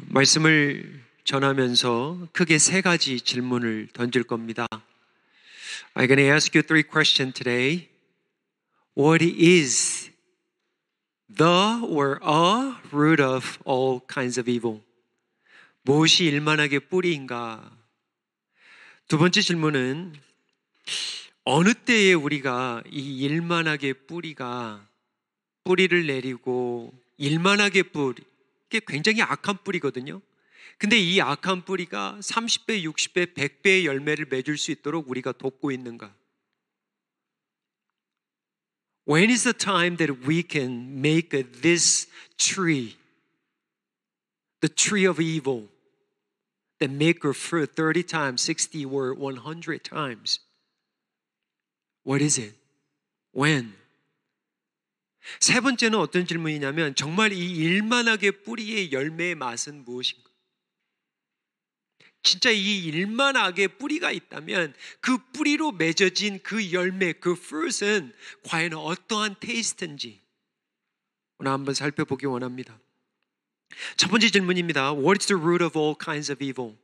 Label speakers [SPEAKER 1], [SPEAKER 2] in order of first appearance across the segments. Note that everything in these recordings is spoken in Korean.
[SPEAKER 1] 말씀을 전하면서 크게 세 가지 질문을 던질 겁니다. I'm going to ask you three questions today. What is the or a root of all kinds of evil? 무엇이 일만하게 뿌리인가? 두 번째 질문은 어느 때에 우리가 이 일만하게 뿌리를 내리고 일만하게 뿌리, 이게 굉장히 악한 뿌리거든요. 근데 이 악한 뿌리가 30배, 60배, 100배의 열매를 맺을 수 있도록 우리가 돕고 있는가? When is the time that we can make this tree, the tree of evil, that make her fruit 30 times, 60 or 100 times? What is it? When? 세 번째는 어떤 질문이냐면 정말 이 일만하게 뿌리의 열매의 맛은 무엇인가? 진짜 이 일만하게 뿌리가 있다면 그 뿌리로 맺어진 그 열매, 그 fruit은 과연 어떠한 테이스트인지 오늘 한번 살펴보기 원합니다. 첫 번째 질문입니다. What is the root of all kinds of evil?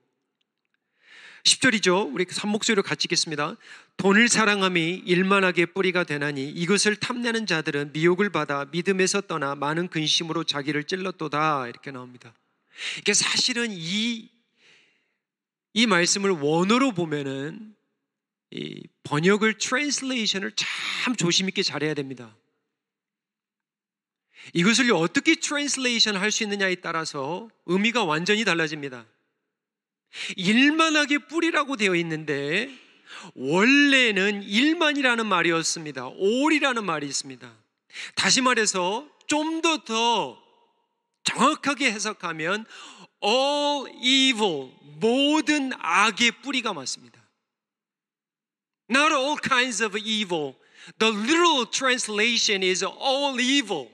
[SPEAKER 1] 10절이죠. 우리 한 목소리로 같이 읽겠습니다. 돈을 사랑함이 일만하게 뿌리가 되나니 이것을 탐내는 자들은 미혹을 받아 믿음에서 떠나 많은 근심으로 자기를 찔렀도다. 이렇게 나옵니다. 이게 사실은 이 말씀을 원어로 보면은 이 번역을 트랜슬레이션을 참 조심 있게 잘해야 됩니다. 이것을 어떻게 트랜슬레이션 할 수 있느냐에 따라서 의미가 완전히 달라집니다. 일만하게 뿌리라고 되어 있는데 원래는 일만이라는 말이었습니다. all이라는 말이 있습니다. 다시 말해서 좀 더 정확하게 해석하면 all evil, 모든 악의 뿌리가 맞습니다. Not all kinds of evil. The literal translation is all evil.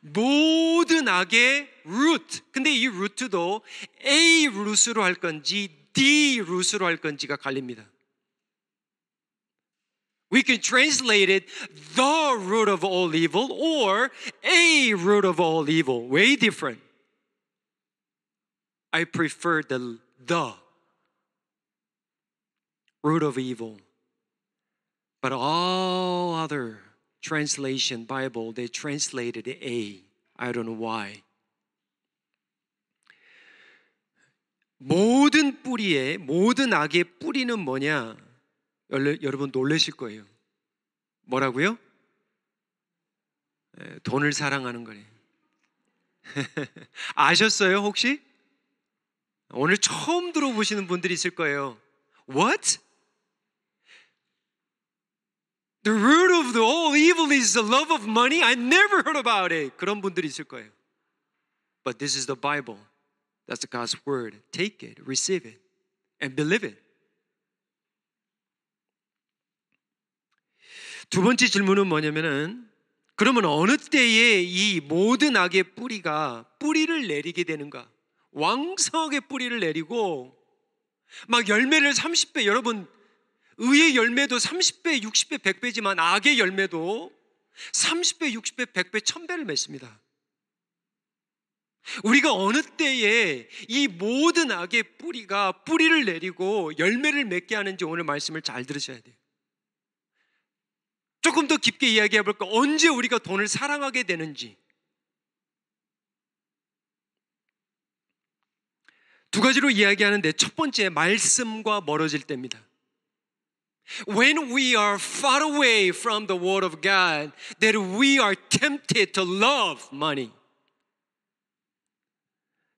[SPEAKER 1] 모든 악의 root. 근데 이 root도 A root으로 할 건지 D root으로 할 건지가 갈립니다. We can translate it the root of all evil or a root of all evil. Way different. I prefer the root of evil. But all other translation Bible, they translated A. I don't know why. 모든 뿌리에, 모든 악의 뿌리는 뭐냐? 여러분 놀라실 거예요. 뭐라고요? 돈을 사랑하는 거래요. 아셨어요 혹시? 오늘 처음 들어보시는 분들이 있을 거예요. What? The root of the all evil is the love of money? I never heard about it. 그런 분들이 있을 거예요. But this is the Bible. That's God's word. Take it, receive it, and believe it. 두 번째 질문은 뭐냐면은 그러면 어느 때에 이 모든 악의 뿌리가 뿌리를 내리게 되는가? 왕성하게 뿌리를 내리고 막 열매를 30배, 여러분 의의 열매도 30배, 60배, 100배지만 악의 열매도 30배, 60배, 100배, 1000배를 맺습니다. 우리가 어느 때에 이 모든 악의 뿌리가 뿌리를 내리고 열매를 맺게 하는지 오늘 말씀을 잘 들으셔야 돼요. 조금 더 깊게 이야기해 볼까? 언제 우리가 돈을 사랑하게 되는지. 두 가지로 이야기하는데 첫 번째, 말씀과 멀어질 때입니다. When we are far away from the word of God, that we are tempted to love money.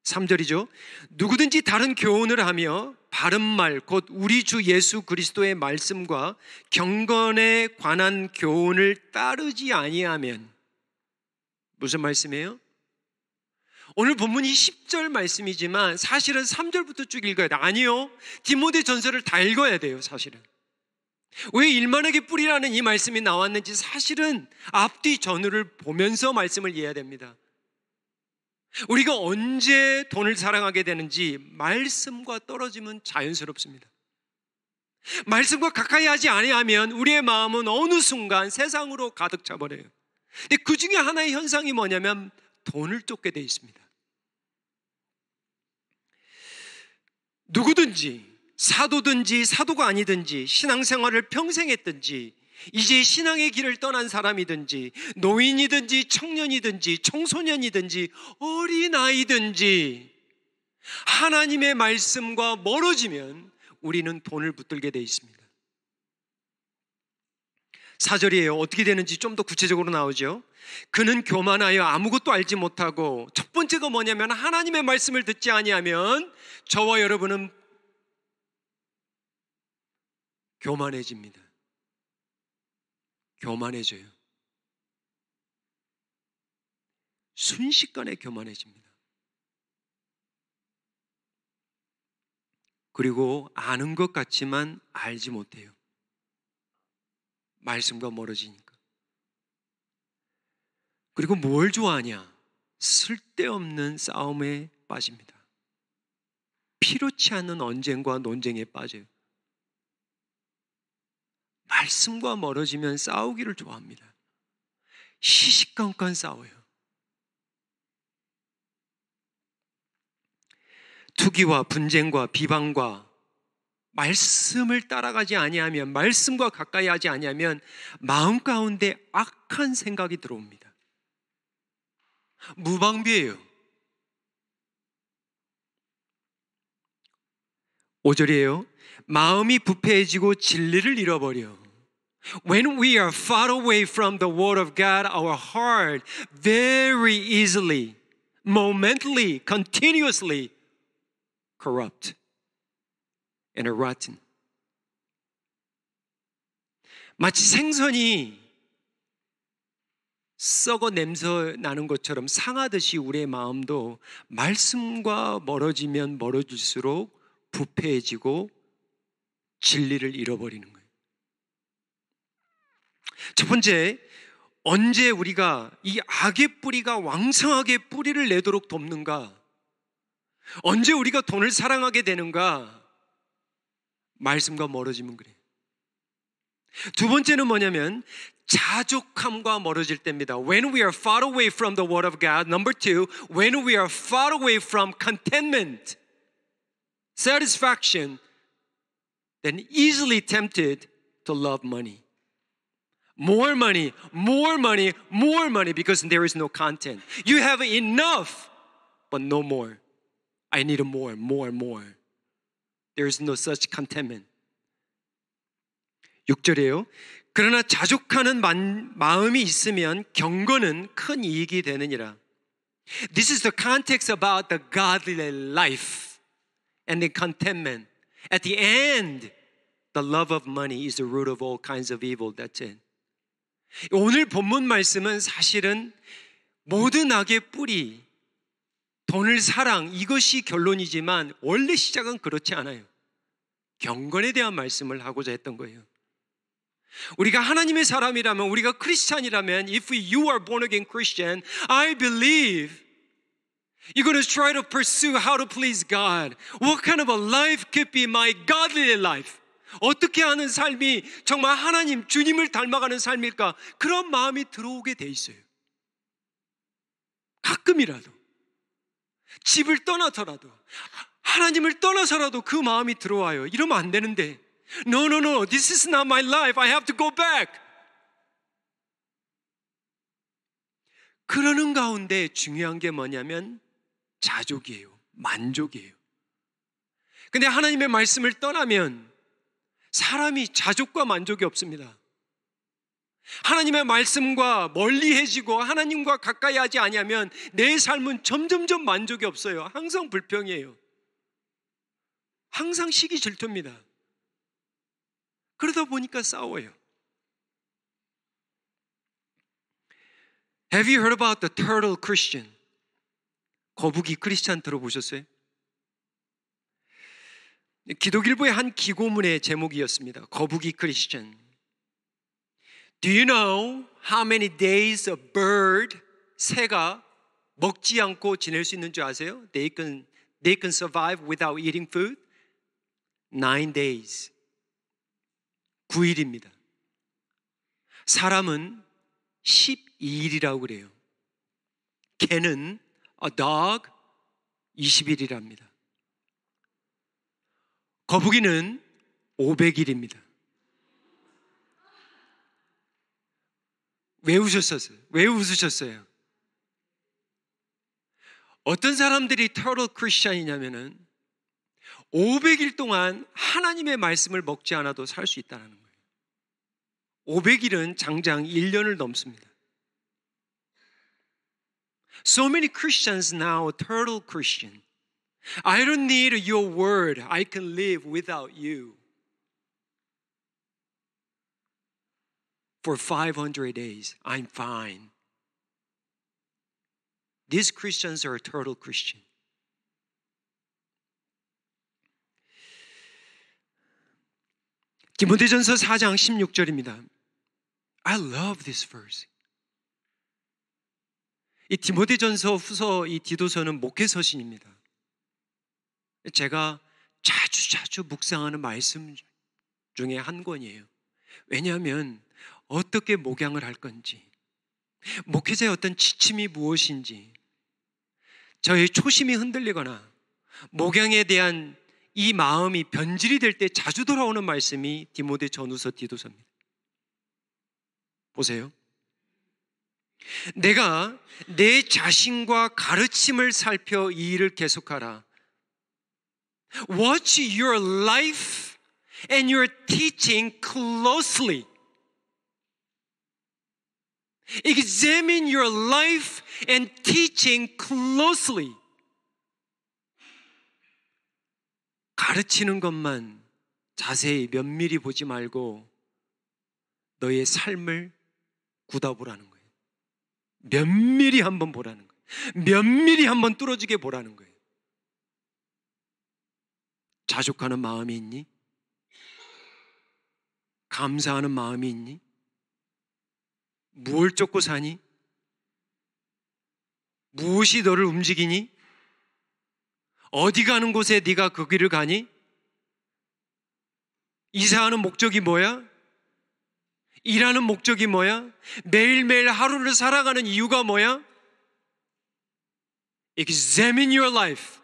[SPEAKER 1] 3절이죠. 누구든지 다른 교훈을 하며 바른 말, 곧 우리 주 예수 그리스도의 말씀과 경건에 관한 교훈을 따르지 아니하면. 무슨 말씀이에요? 오늘 본문이 10절 말씀이지만 사실은 3절부터 쭉 읽어야 돼요. 아니요, 디모데 전서를 다 읽어야 돼요. 사실은 왜 일만하게 뿌리라는 이 말씀이 나왔는지 사실은 앞뒤 전후를 보면서 말씀을 이해해야 됩니다. 우리가 언제 돈을 사랑하게 되는지 말씀과 떨어지면 자연스럽습니다. 말씀과 가까이 하지 아니하면 우리의 마음은 어느 순간 세상으로 가득 차버려요. 근데 그 중에 하나의 현상이 뭐냐면 돈을 쫓게 돼 있습니다. 누구든지 사도든지 사도가 아니든지 신앙생활을 평생 했든지 이제 신앙의 길을 떠난 사람이든지 노인이든지 청년이든지 청소년이든지 어린아이든지 하나님의 말씀과 멀어지면 우리는 돈을 붙들게 돼 있습니다. 4절이에요. 어떻게 되는지 좀 더 구체적으로 나오죠. 그는 교만하여 아무것도 알지 못하고, 첫 번째가 뭐냐면 하나님의 말씀을 듣지 아니하면 저와 여러분은 교만해집니다. 교만해져요. 순식간에 교만해집니다. 그리고 아는 것 같지만 알지 못해요. 말씀과 멀어지니까. 그리고 뭘 좋아하냐? 쓸데없는 싸움에 빠집니다. 필요치 않는 언쟁과 논쟁에 빠져요. 말씀과 멀어지면 싸우기를 좋아합니다. 시시건건 싸워요. 투기와 분쟁과 비방과 말씀을 따라가지 아니하면, 말씀과 가까이 하지 아니하면 마음 가운데 악한 생각이 들어옵니다. 무방비예요. 5절이에요. 마음이 부패해지고 진리를 잃어버려. When we are far away from the word of God, our heart very easily, momently, continuously corrupt and rotten. 마치 생선이 썩어 냄새 나는 것처럼 상하듯이 우리의 마음도 말씀과 멀어지면 멀어질수록 부패해지고 진리를 잃어버리는 거예요. 첫 번째, 언제 우리가 이 악의 뿌리가 왕성하게 뿌리를 내도록 돕는가? 언제 우리가 돈을 사랑하게 되는가? 말씀과 멀어지면 그래요. 두 번째는 뭐냐면 자족함과 멀어질 때입니다. When we are far away from the word of God. Number two, when we are far away from contentment, satisfaction, then easily tempted to love money. More money, more money, more money, because there is no content. You have enough, but no more. I need more, more, more. There is no such contentment. 6절이에요. 그러나 자족하는 마음이 있으면 경건은 큰 이익이 되느니라. This is the context about the godly life and the contentment. At the end, the love of money is the root of all kinds of evil. That's it. 오늘 본문 말씀은 사실은 모든 악의 뿌리, 돈을 사랑, 이것이 결론이지만 원래 시작은 그렇지 않아요. 경건에 대한 말씀을 하고자 했던 거예요. 우리가 하나님의 사람이라면, 우리가 크리스찬이라면, if you are born again Christian, I believe you're going to try to pursue how to please God. What kind of a life could be my godly life? 어떻게 하는 삶이 정말 하나님, 주님을 닮아가는 삶일까? 그런 마음이 들어오게 돼 있어요. 가끔이라도, 집을 떠나서라도, 하나님을 떠나서라도 그 마음이 들어와요. 이러면 안 되는데, No, no, no, this is not my life. I have to go back. 그러는 가운데 중요한 게 뭐냐면 자족이에요. 만족이에요. 근데 하나님의 말씀을 떠나면 사람이 자족과 만족이 없습니다. 하나님의 말씀과 멀리해지고 하나님과 가까이 하지 아니하면 내 삶은 점점점 만족이 없어요. 항상 불평이에요. 항상 시기 질투입니다. 그러다 보니까 싸워요. Have you heard about the turtle Christian? 거북이 크리스찬 들어보셨어요? 기독일보의 한 기고문의 제목이었습니다. 거북이 크리스찬. Do you know how many days a bird, 새가 먹지 않고 지낼 수 있는 줄 아세요? They can survive without eating food? 9 days. 9일입니다. 사람은 12일이라고 그래요. 개는 a dog 20일이랍니다. 거북이는 500일입니다. 왜 웃으셨어요? 왜 웃으셨어요? 어떤 사람들이 total Christian이냐면은 500일 동안 하나님의 말씀을 먹지 않아도 살 수 있다는 거예요. 500일은 장장 1년을 넘습니다. So many Christians now, total Christian. I don't need your word. I can live without you. For 500 days, I'm fine. These Christians are total Christian. 디모데전서 4장 16절입니다. I love this verse. 이 디모데전서 후서 이 디도서는 목회서신입니다. 제가 자주 묵상하는 말씀 중에 한 권이에요. 왜냐하면 어떻게 목양을 할 건지, 목회자의 어떤 지침이 무엇인지, 저의 초심이 흔들리거나 목양에 대한 이 마음이 변질이 될 때 자주 돌아오는 말씀이 디모데 전후서 디도서입니다. 보세요. 내가 내 자신과 가르침을 살펴 이 일을 계속하라. Watch your life and your teaching closely. Examine your life and teaching closely. 가르치는 것만 자세히 면밀히 보지 말고 너의 삶을 굳어보라는 거예요. 면밀히 한번 보라는 거예요. 면밀히 한번 뚫어지게 보라는 거예요. 자족하는 마음이 있니? 감사하는 마음이 있니? 무엇을 쫓고 사니? 무엇이 너를 움직이니? 어디 가는 곳에 네가 그 길을 가니? 이사하는 목적이 뭐야? 일하는 목적이 뭐야? 매일매일 하루를 살아가는 이유가 뭐야? Examine your life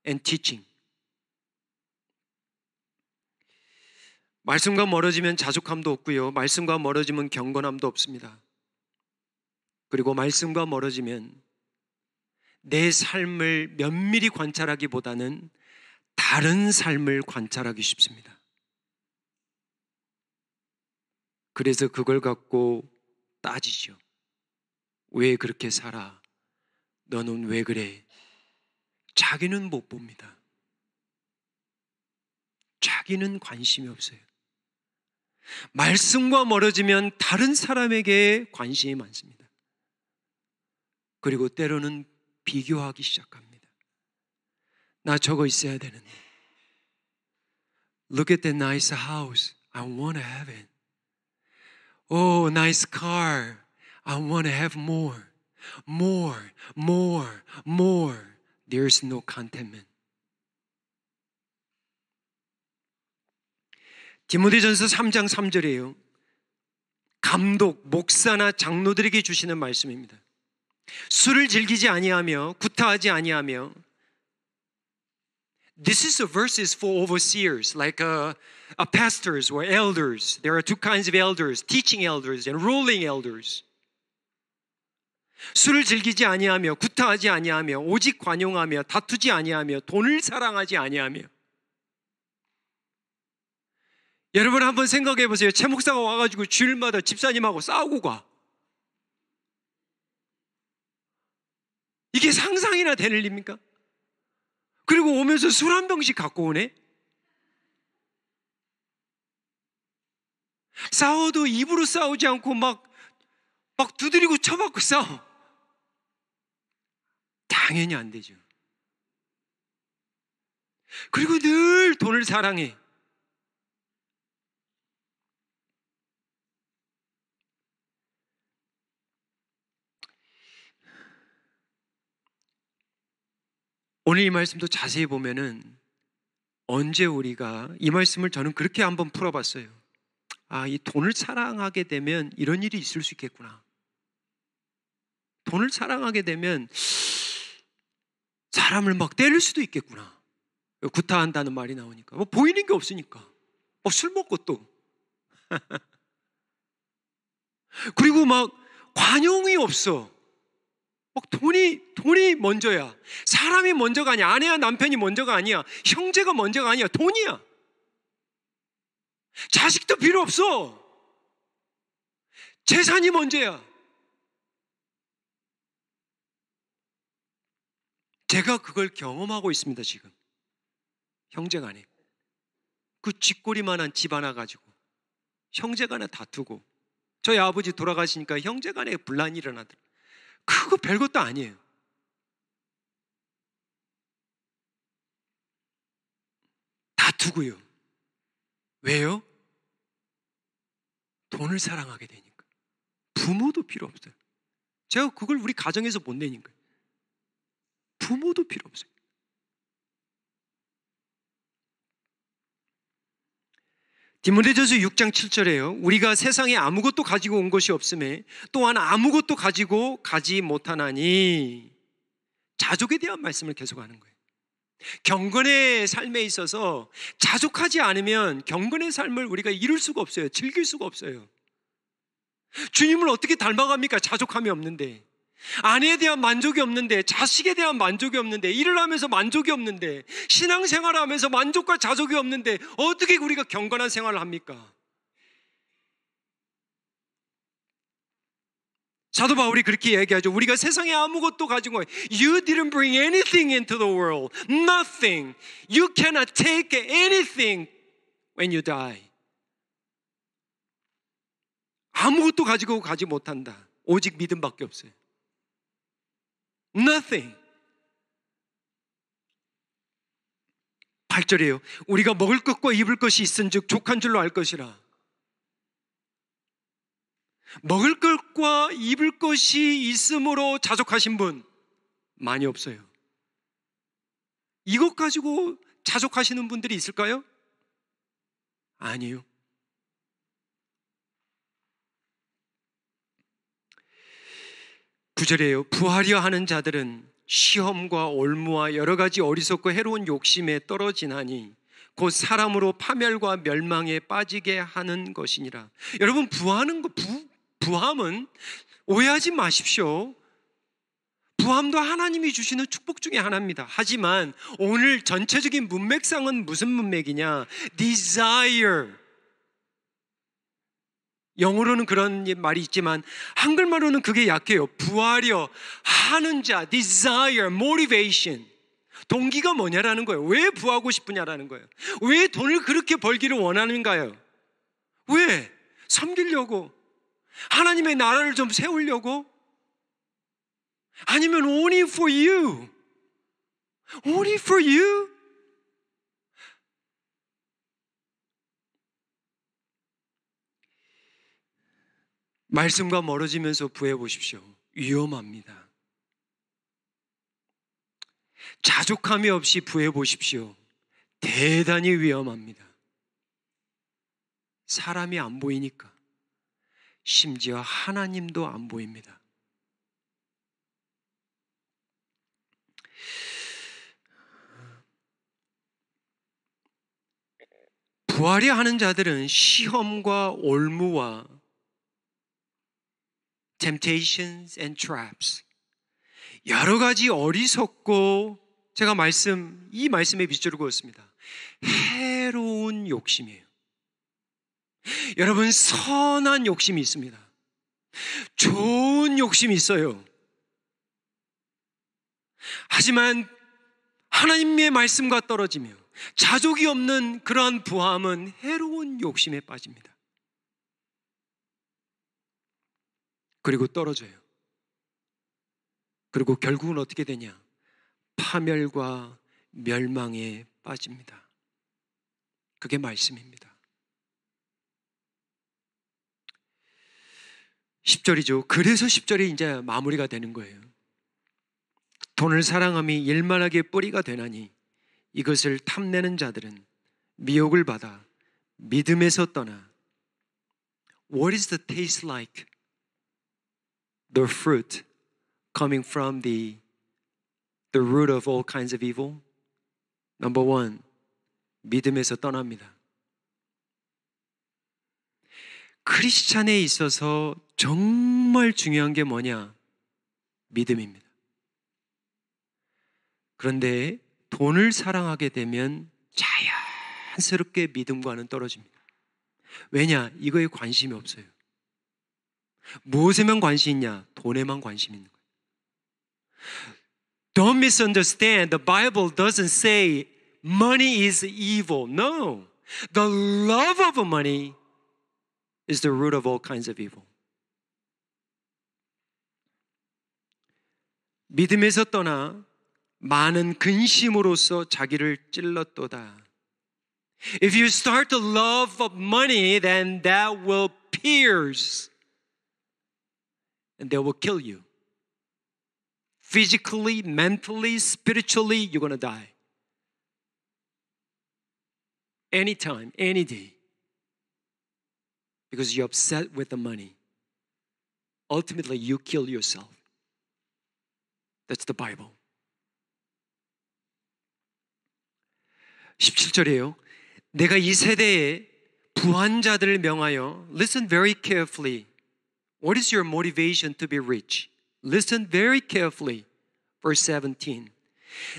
[SPEAKER 1] and teaching. 말씀과 멀어지면 자족함도 없고요. 말씀과 멀어지면 경건함도 없습니다. 그리고 말씀과 멀어지면 내 삶을 면밀히 관찰하기보다는 다른 삶을 관찰하기 쉽습니다. 그래서 그걸 갖고 따지죠. 왜 그렇게 살아? 너는 왜 그래? 자기는 못 봅니다. 자기는 관심이 없어요. 말씀과 멀어지면 다른 사람에게 관심이 많습니다. 그리고 때로는 비교하기 시작합니다. 나 저거 있어야 되는데. Look at that nice house. I want to have it. Oh, nice car. I want to have more. More, more, more. There's no contentment. 디모데전서 3장 3절이에요. 감독, 목사나 장로들에게 주시는 말씀입니다. 술을 즐기지 아니하며 구타하지 아니하며. This is the verses for overseers, like pastors or elders. There are two kinds of elders, teaching elders and ruling elders. 술을 즐기지 아니하며 구타하지 아니하며 오직 관용하며 다투지 아니하며 돈을 사랑하지 아니하며. 여러분 한번 생각해 보세요. 최 목사가 와가지고 주일마다 집사님하고 싸우고 가. 이게 상상이나 되는 일입니까? 그리고 오면서 술 한 병씩 갖고 오네? 싸워도 입으로 싸우지 않고 막 두드리고 쳐맞고 싸워. 당연히 안 되죠. 그리고 늘 돈을 사랑해. 오늘 이 말씀도 자세히 보면은 언제 우리가 이 말씀을 저는 그렇게 한번 풀어봤어요. 아, 이 돈을 사랑하게 되면 이런 일이 있을 수 있겠구나. 돈을 사랑하게 되면 사람을 막 때릴 수도 있겠구나. 구타한다는 말이 나오니까 뭐 보이는 게 없으니까 술 먹고 또 그리고 막 관용이 없어. 막 돈이 먼저야. 사람이 먼저가 아니야. 아내야 남편이 먼저가 아니야. 형제가 먼저가 아니야. 돈이야. 자식도 필요 없어. 재산이 먼저야. 제가 그걸 경험하고 있습니다, 지금. 형제간에. 그 쥐꼬리만한 집 하나 가지고 형제간에 다투고 저희 아버지 돌아가시니까 형제간에 분란이 일어나더라고요. 그거 별것도 아니에요. 다투고요. 왜요? 돈을 사랑하게 되니까. 부모도 필요 없어요. 제가 그걸 우리 가정에서 못 내니까. 부모도 필요 없어요. 디모데전서 6장 7절에요. 우리가 세상에 아무것도 가지고 온 것이 없음에 또한 아무것도 가지고 가지 못하나니, 자족에 대한 말씀을 계속하는 거예요. 경건의 삶에 있어서 자족하지 않으면 경건의 삶을 우리가 이룰 수가 없어요. 즐길 수가 없어요. 주님을 어떻게 닮아갑니까? 자족함이 없는데. 아내에 대한 만족이 없는데, 자식에 대한 만족이 없는데, 일을 하면서 만족이 없는데, 신앙생활을 하면서 만족과 자족이 없는데 어떻게 우리가 경건한 생활을 합니까? 사도 바울이 그렇게 얘기하죠. 우리가 세상에 아무것도 가지고, You didn't bring anything into the world. Nothing. You cannot take anything when you die. 아무것도 가지고 가지 못한다. 오직 믿음밖에 없어요. Nothing. 8절이에요. 우리가 먹을 것과 입을 것이 있은즉 족한 줄로 알 것이라. 먹을 것과 입을 것이 있음으로 자족하신 분 많이 없어요. 이것 가지고 자족하시는 분들이 있을까요? 아니요. 9절이에요. 부하려 하는 자들은 시험과 올무와 여러 가지 어리석고 해로운 욕심에 떨어지나니 곧 사람으로 파멸과 멸망에 빠지게 하는 것이니라. 여러분, 부함은 오해하지 마십시오. 부함도 하나님이 주시는 축복 중에 하나입니다. 하지만 오늘 전체적인 문맥상은 무슨 문맥이냐? Desire. 영어로는 그런 말이 있지만 한글말로는 그게 약해요. 부하려 하는 자, desire, motivation. 동기가 뭐냐라는 거예요. 왜 부하고 싶으냐라는 거예요. 왜 돈을 그렇게 벌기를 원하는가요? 왜? 섬기려고? 하나님의 나라를 좀 세우려고? 아니면 only for you? Only for you? 말씀과 멀어지면서 부해 보십시오. 위험합니다. 자족함이 없이 부해 보십시오. 대단히 위험합니다. 사람이 안 보이니까. 심지어 하나님도 안 보입니다. 부하려 하는 자들은 시험과 올무와 temptations and traps, 여러 가지 어리석고, 제가 이 말씀에 빗줄을 그었습니다. 해로운 욕심이에요. 여러분, 선한 욕심이 있습니다. 좋은 욕심이 있어요. 하지만 하나님의 말씀과 떨어지며 자족이 없는 그러한 부함은 해로운 욕심에 빠집니다. 그리고 떨어져요. 그리고 결국은 어떻게 되냐? 파멸과 멸망에 빠집니다. 그게 말씀입니다. 10절이죠. 그래서 10절이 이제 마무리가 되는 거예요. 돈을 사랑함이 일만하게 뿌리가 되나니 이것을 탐내는 자들은 미혹을 받아 믿음에서 떠나. What is the taste like? The fruit coming from the root of all kinds of evil? 넘버 원, 믿음에서 떠납니다. 크리스찬에 있어서 정말 중요한 게 뭐냐? 믿음입니다. 그런데 돈을 사랑하게 되면 자연스럽게 믿음과는 떨어집니다. 왜냐? 이거에 관심이 없어요. 무엇에만 관심이 있냐? 돈에만 관심이 있는 거예요. Don't misunderstand. The Bible doesn't say money is evil. No. The love of money is the root of all kinds of evil. 믿음에서 떠나 많은 근심으로써 자기를 찔렀도다. If you start to love of money, then that will pierce and that will kill you. Physically, mentally, spiritually, you're going to die. Anytime, any day. Because you're upset with the money. Ultimately, you kill yourself. That's the Bible. 17절이에요. 내가 이 세대의 부한자들을 명하여 Listen very carefully. What is your motivation to be rich? Listen very carefully. Verse 17.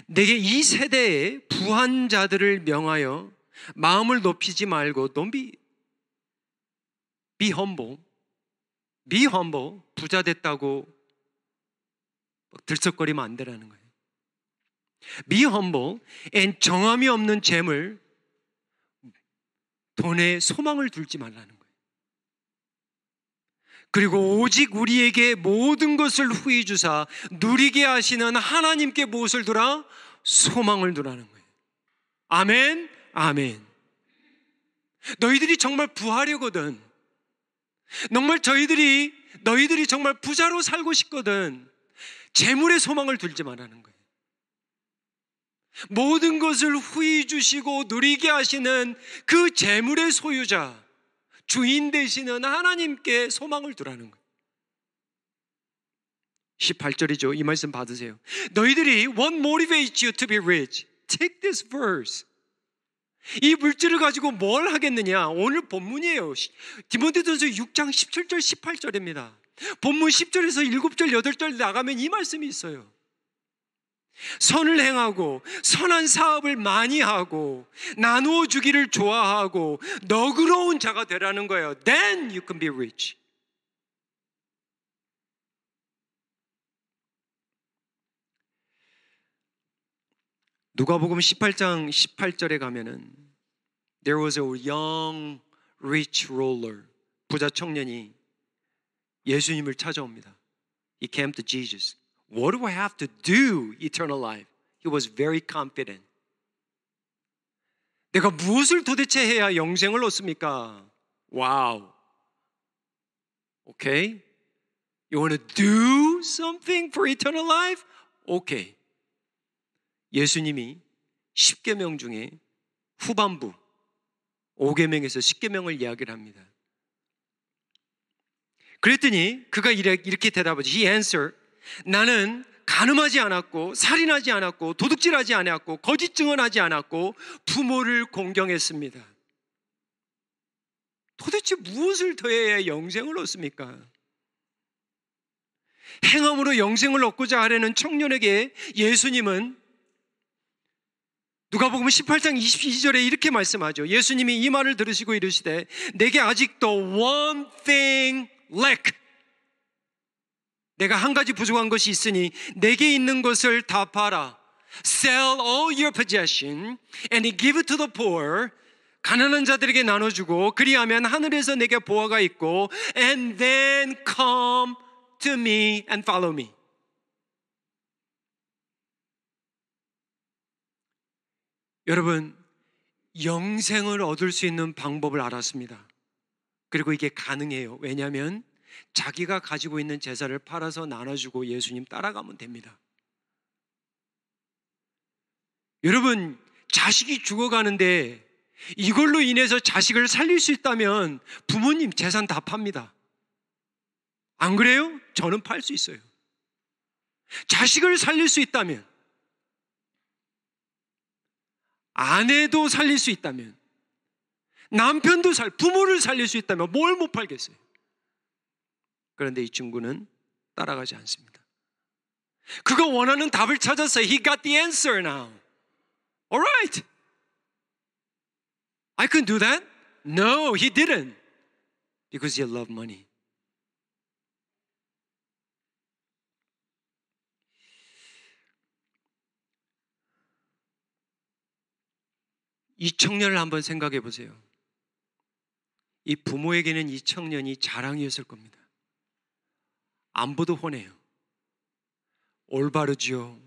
[SPEAKER 1] 내게 이 세대의 부한자들을 명하여 마음을 높이지 말고 Don't be humble. Be humble. 부자 됐다고 들썩거리면 안 되라는 거예요. Be humble and 정함이 없는 재물, 돈에 소망을 둘지 말라는 거예요. 그리고 오직 우리에게 모든 것을 후히 주사 누리게 하시는 하나님께 무엇을 두라? 소망을 두라는 거예요. 아멘, 아멘. 너희들이 정말 부하려거든. 너희들이 정말 부자로 살고 싶거든. 재물에 소망을 둘지 말라는 거예요. 모든 것을 후히 주시고 누리게 하시는 그 재물의 소유자, 주인 되시는 하나님께 소망을 두라는 거예요. 18절이죠. 이 말씀 받으세요. 너희들이 What motivates you to be rich? Take this verse. 이 물질을 가지고 뭘 하겠느냐? 오늘 본문이에요. 디모데전서 6장 17절 18절입니다. 본문 10절에서 7절 8절 나가면 이 말씀이 있어요. 선을 행하고 선한 사업을 많이 하고 나누어 주기를 좋아하고 너그러운 자가 되라는 거예요. Then you can be rich. 누가복음 18장 18절에 가면은 There was a young rich ruler. 부자 청년이 예수님을 찾아옵니다. He came to Jesus. What do I have to do eternal life? He was very confident. 내가 무엇을 도대체 해야 영생을 얻습니까? 와우. Okay. You want to do something for eternal life? Okay. 예수님이 10계명 중에 후반부 5계명에서 10계명을 이야기를 합니다. 그랬더니 그가 이렇게 대답하지. He answered, 나는 간음하지 않았고 살인하지 않았고 도둑질하지 않았고 거짓 증언하지 않았고 부모를 공경했습니다. 도대체 무엇을 더해야 영생을 얻습니까? 행함으로 영생을 얻고자 하려는 청년에게 예수님은 누가복음 18장 22절에 이렇게 말씀하죠. 예수님이 이 말을 들으시고 이르시되 내게 아직도 one thing lack. 내가 한 가지 부족한 것이 있으니 내게 있는 것을 다 팔아. Sell all your possession and give it to the poor. 가난한 자들에게 나눠주고 그리하면 하늘에서 내게 보화가 있고 and then come to me and follow me. 여러분, 영생을 얻을 수 있는 방법을 알았습니다. 그리고 이게 가능해요. 왜냐하면 자기가 가지고 있는 재산을 팔아서 나눠주고 예수님 따라가면 됩니다. 여러분, 자식이 죽어가는데 이걸로 인해서 자식을 살릴 수 있다면 부모님 재산 다 팝니다. 안 그래요? 저는 팔 수 있어요. 자식을 살릴 수 있다면 아내도 살릴 수 있다면, 남편도 부모를 살릴 수 있다면 뭘 못 팔겠어요? 그런데 이 친구는 따라가지 않습니다. 그가 원하는 답을 찾았어요. He got the answer now. All right. I can do that. No, he didn't. Because he loved money. 이 청년을 한번 생각해 보세요. 이 부모에게는 이 청년이 자랑이었을 겁니다. 안 보도 훤해요. 올바르지요.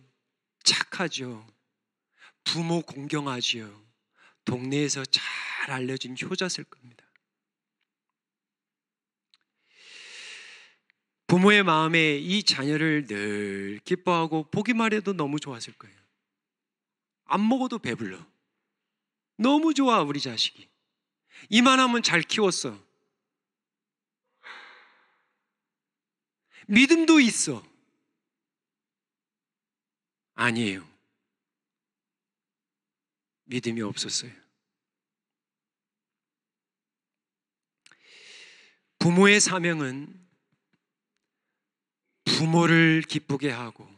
[SPEAKER 1] 착하죠. 부모 공경하지요. 동네에서 잘 알려진 효자일 겁니다. 부모의 마음에 이 자녀를 늘 기뻐하고 보기만 해도 너무 좋았을 거예요. 안 먹어도 배불러. 너무 좋아 우리 자식이. 이만하면 잘 키웠어. 믿음도 있어. 아니에요. 믿음이 없었어요. 부모의 사명은 부모를 기쁘게 하고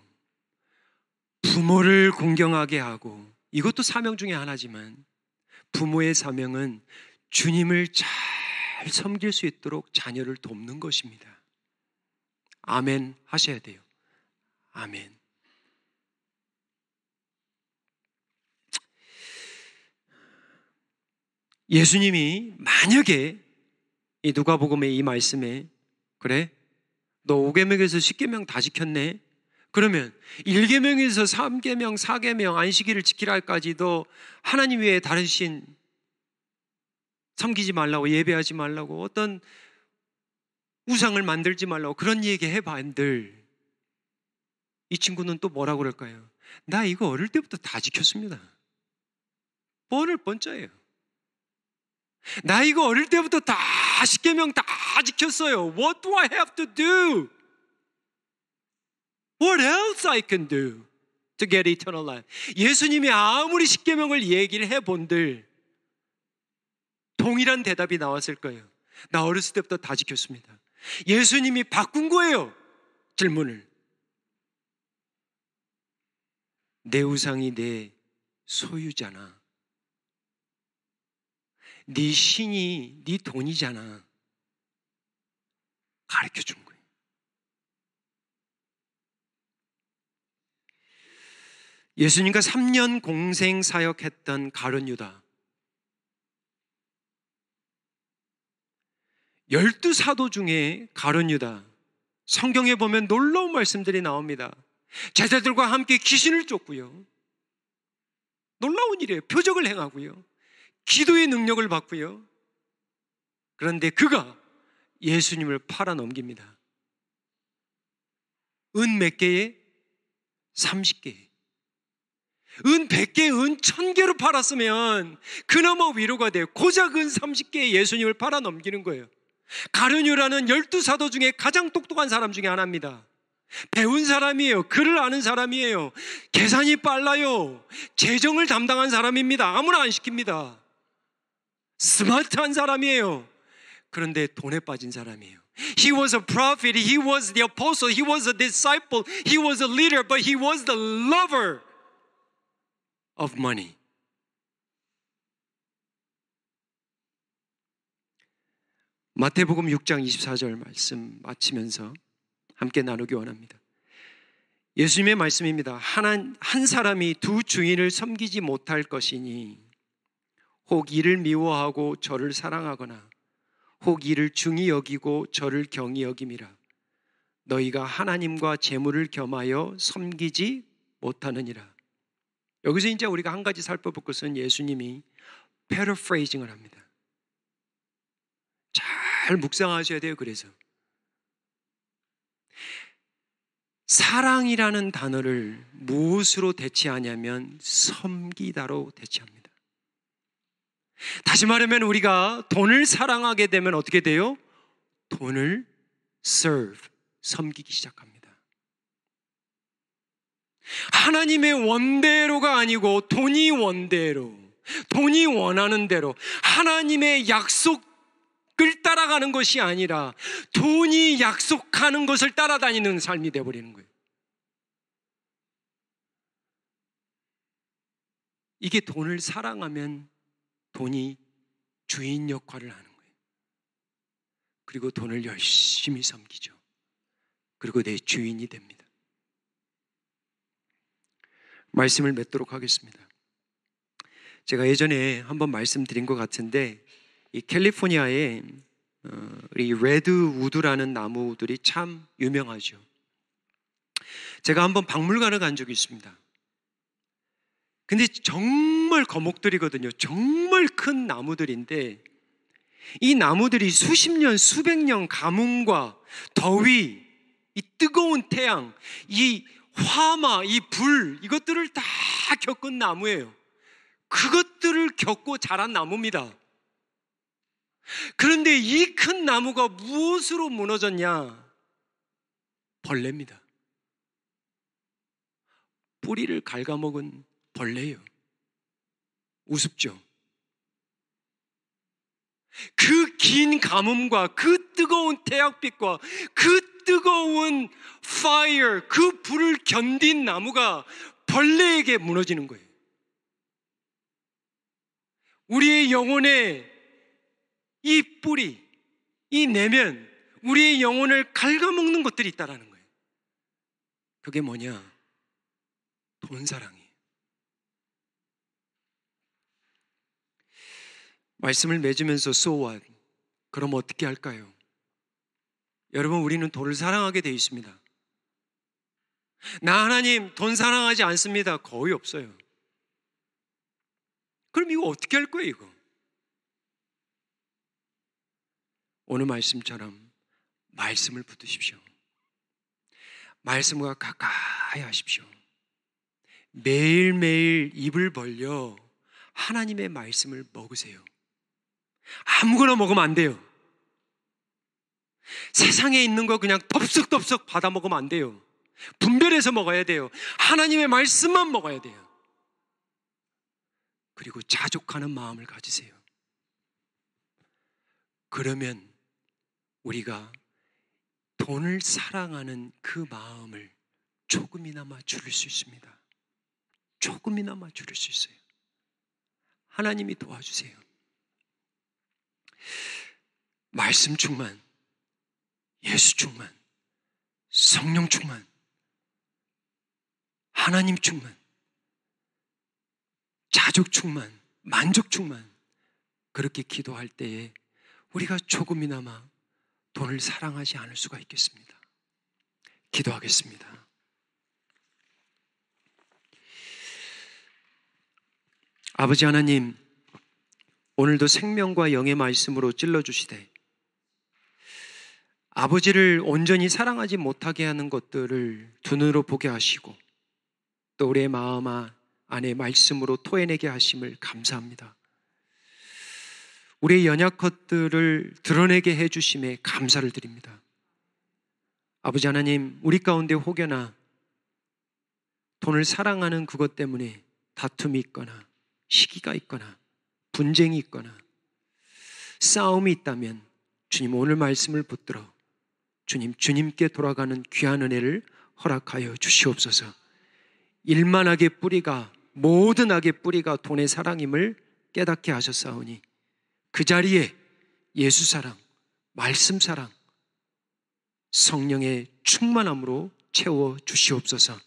[SPEAKER 1] 부모를 공경하게 하고, 이것도 사명 중에 하나지만 부모의 사명은 주님을 잘 섬길 수 있도록 자녀를 돕는 것입니다. 아멘 하셔야 돼요. 아멘. 예수님이 만약에 이 누가복음의 이 말씀에, 그래? 너 5계명에서 10계명 다 지켰네? 그러면 1계명에서 3계명, 4계명 안식일을 지키라까지도 하나님 외에 다른 신 섬기지 말라고, 예배하지 말라고, 어떤 우상을 만들지 말라고 그런 얘기 해봐들 이 친구는 또 뭐라고 그럴까요? 나 이거 어릴 때부터 다 지켰습니다. 뻔을 뻔짜예요. 나 이거 어릴 때부터 다 10계명 다 지켰어요. What do I have to do? What else I can do to get eternal life? 예수님이 아무리 10계명을 얘기를 해본들 동일한 대답이 나왔을 거예요. 나 어렸을 때부터 다 지켰습니다. 예수님이 바꾼 거예요. 질문을. 내 우상이 내 소유잖아. 네 신이 네 돈이잖아. 가르쳐 준 거예요. 예수님과 3년 공생 사역했던 가룟 유다, 12사도 중에 가룟 유다, 성경에 보면 놀라운 말씀들이 나옵니다. 제자들과 함께 귀신을 쫓고요, 놀라운 일이에요. 표적을 행하고요, 기도의 능력을 받고요. 그런데 그가 예수님을 팔아 넘깁니다. 은 몇 개에? 30개. 은 100개, 은 1000개로 팔았으면 그나마 위로가 돼요. 고작 은 30개에 예수님을 팔아 넘기는 거예요. 가룟 유다는 12사도 중에 가장 똑똑한 사람 중에 하나입니다. 배운 사람이에요. 글을 아는 사람이에요. 계산이 빨라요. 재정을 담당한 사람입니다. 아무나 안 시킵니다. 스마트한 사람이에요. 그런데 돈에 빠진 사람이에요. He was a prophet, he was the apostle, he was a disciple, he was a leader, but he was the lover of money. 마태복음 6장 24절 말씀 마치면서 함께 나누기 원합니다. 예수님의 말씀입니다. 한 사람이 두 주인을 섬기지 못할 것이니 혹 이를 미워하고 저를 사랑하거나 혹 이를 중히 여기고 저를 경히 여김이라. 너희가 하나님과 재물을 겸하여 섬기지 못하느니라. 여기서 이제 우리가 한 가지 살펴볼 것은 예수님이 패러프레이징을 합니다. 잘 묵상하셔야 돼요. 그래서 사랑이라는 단어를 무엇으로 대체하냐면 섬기다로 대체합니다. 다시 말하면 우리가 돈을 사랑하게 되면 어떻게 돼요? 돈을 serve, 섬기기 시작합니다. 하나님의 원대로가 아니고 돈이 원대로, 돈이 원하는 대로 하나님의 약속을 따라가는 것이 아니라 돈이 약속하는 것을 따라다니는 삶이 되어버리는 거예요. 이게 돈을 사랑하면 돈이 주인 역할을 하는 거예요. 그리고 돈을 열심히 섬기죠. 그리고 내 주인이 됩니다. 말씀을 맺도록 하겠습니다. 제가 예전에 한번 말씀드린 것 같은데, 이 캘리포니아에 이 레드우드라는 나무들이 참 유명하죠. 제가 한번 박물관을 간 적이 있습니다. 근데 정말 거목들이거든요. 정말 큰 나무들인데 이 나무들이 수십 년, 수백 년 가뭄과 더위, 이 뜨거운 태양, 이 화마, 이 불, 이것들을 다 겪은 나무예요. 그것들을 겪고 자란 나무입니다. 그런데 이 큰 나무가 무엇으로 무너졌냐? 벌레입니다. 뿌리를 갉아먹은 벌레예요. 우습죠? 그 긴 가뭄과 그 뜨거운 태양빛과 그 뜨거운 fire, 그 불을 견딘 나무가 벌레에게 무너지는 거예요. 우리의 영혼의 이 뿌리, 이 내면, 우리의 영혼을 갉아먹는 것들이 있다라는 거예요. 그게 뭐냐? 돈 사랑이에요. 말씀을 맺으면서 so what? 그럼 어떻게 할까요? 여러분, 우리는 돈을 사랑하게 되어 있습니다. 나 하나님 돈 사랑하지 않습니다. 거의 없어요. 그럼 이거 어떻게 할 거예요, 이거? 오늘 말씀처럼 말씀을 붙드십시오. 말씀과 가까이 하십시오. 매일매일 입을 벌려 하나님의 말씀을 먹으세요. 아무거나 먹으면 안 돼요. 세상에 있는 거 그냥 덥석덥석 받아 먹으면 안 돼요. 분별해서 먹어야 돼요. 하나님의 말씀만 먹어야 돼요. 그리고 자족하는 마음을 가지세요. 그러면 우리가 돈을 사랑하는 그 마음을 조금이나마 줄일 수 있습니다. 조금이나마 줄일 수 있어요. 하나님이 도와주세요. 말씀 충만, 예수 충만, 성령 충만, 하나님 충만, 자족 충만, 만족 충만, 그렇게 기도할 때에 우리가 조금이나마 돈을 사랑하지 않을 수가 있겠습니다. 기도하겠습니다. 아버지 하나님, 오늘도 생명과 영의 말씀으로 찔러주시되 아버지를 온전히 사랑하지 못하게 하는 것들을 두 눈으로 보게 하시고 또 우리의 마음 안에 말씀으로 토해내게 하심을 감사합니다. 우리의 연약 것들을 드러내게 해주심에 감사를 드립니다. 아버지 하나님, 우리 가운데 혹여나 돈을 사랑하는 그것 때문에 다툼이 있거나 시기가 있거나 분쟁이 있거나 싸움이 있다면 주님, 오늘 말씀을 붙들어 주님께 돌아가는 귀한 은혜를 허락하여 주시옵소서. 일만 악의 뿌리가, 모든 악의 뿌리가 돈의 사랑임을 깨닫게 하셨사오니 그 자리에 예수 사랑, 말씀 사랑, 성령의 충만함으로 채워 주시옵소서.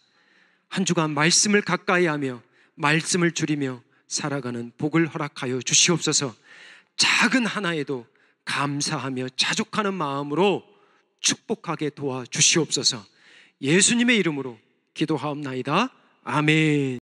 [SPEAKER 1] 한 주간 말씀을 가까이 하며 말씀을 줄이며 살아가는 복을 허락하여 주시옵소서. 작은 하나에도 감사하며 자족하는 마음으로 축복하게 도와주시옵소서. 예수님의 이름으로 기도하옵나이다. 아멘.